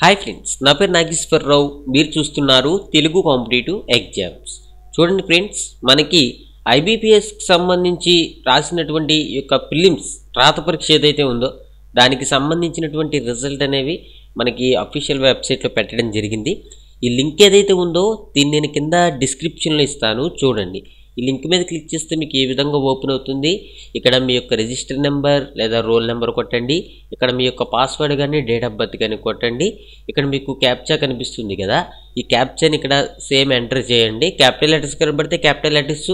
Hi friends, నా పేరు నాగేశ్వరరావు. మీరు చూస్తున్నారు తెలుగు కాంపిటేటివ్ ఎగ్జామ్స్. చూడండి ఫ్రెండ్స్, మనకి ఐబీపీఎస్కి సంబంధించి రాసినటువంటి యొక్క ప్రిలిమ్స్ రాత పరీక్ష ఏదైతే ఉందో దానికి సంబంధించినటువంటి రిజల్ట్ అనేవి మనకి అఫీషియల్ వెబ్సైట్లో పెట్టడం జరిగింది. ఈ లింక్ ఏదైతే ఉందో దీన్ని నేను కింద డిస్క్రిప్షన్లో ఇస్తాను, చూడండి. ఈ లింక్ మీద క్లిక్ చేస్తే మీకు ఏ విధంగా ఓపెన్ అవుతుంది. ఇక్కడ మీ యొక్క రిజిస్టర్ నెంబర్ లేదా రోల్ నెంబర్ కొట్టండి. ఇక్కడ మీ యొక్క పాస్వర్డ్ కానీ డేట్ ఆఫ్ బర్త్ కానీ కొట్టండి. ఇక్కడ మీకు క్యాప్చా కనిపిస్తుంది కదా, ఈ క్యాప్చాని ఇక్కడ సేమ్ ఎంటర్ చేయండి. క్యాపిటల్ లెటర్స్ కనబడితే క్యాపిటల్ లెటర్స్,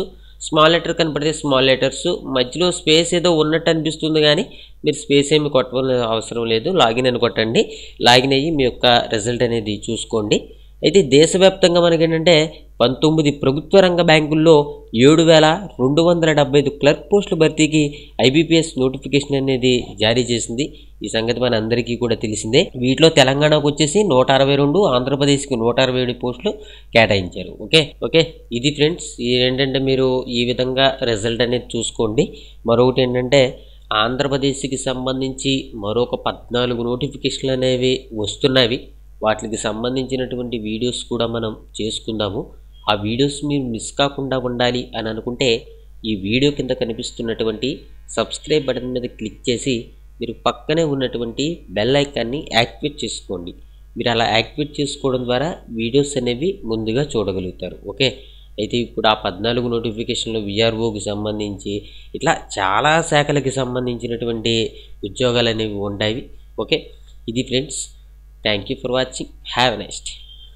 స్మాల్ లెటర్ కనబడితే స్మాల్ లెటర్స్, మధ్యలో స్పేస్ ఏదో ఉన్నట్టు అనిపిస్తుంది కానీ మీరు స్పేస్ ఏమి కొట్టవలసిన అవసరం లేదు. లాగిన్ అని కొట్టండి. లాగిన్ అయ్యి మీ యొక్క రిజల్ట్ అనేది చూసుకోండి. అయితే దేశవ్యాప్తంగా మనకేంటంటే 19 ప్రభుత్వ రంగ బ్యాంకుల్లో 7,275 క్లర్క్ పోస్టుల భర్తీకి ఐబీపీఎస్ నోటిఫికేషన్ అనేది జారీ చేసింది. ఈ సంగతి మన అందరికీ కూడా తెలిసిందే. వీటిలో తెలంగాణకు వచ్చేసి 162, ఆంధ్రప్రదేశ్కి 167 పోస్టులు కేటాయించారు. ఓకే ఇది ఫ్రెండ్స్. ఏంటంటే మీరు ఈ విధంగా రిజల్ట్ అనేది చూసుకోండి. మరొకటి ఏంటంటే ఆంధ్రప్రదేశ్కి సంబంధించి మరొక 14 నోటిఫికేషన్లు అనేవి వస్తున్నవి. వాటికి సంబంధించినటువంటి వీడియోస్ కూడా మనం చేసుకుందాము. ఆ వీడియోస్ మీరు మిస్ కాకుండా ఉండాలి అని అనుకుంటే ఈ వీడియో కింద కనిపిస్తున్నటువంటి సబ్స్క్రైబ్ బటన్ మీద క్లిక్ చేసి మీరు పక్కనే ఉన్నటువంటి బెల్ ఐకాన్ని యాక్టివేట్ చేసుకోండి. మీరు అలా యాక్టివేట్ చేసుకోవడం ద్వారా వీడియోస్ అనేవి ముందుగా చూడగలుగుతారు. ఓకే, అయితే ఇప్పుడు ఆ 14 నోటిఫికేషన్లు విఆర్ఓకి సంబంధించి ఇట్లా చాలా శాఖలకి సంబంధించినటువంటి ఉద్యోగాలు అనేవి ఉంటాయి. ఓకే, ఇది friends. Thank you for watching. Have a nice day.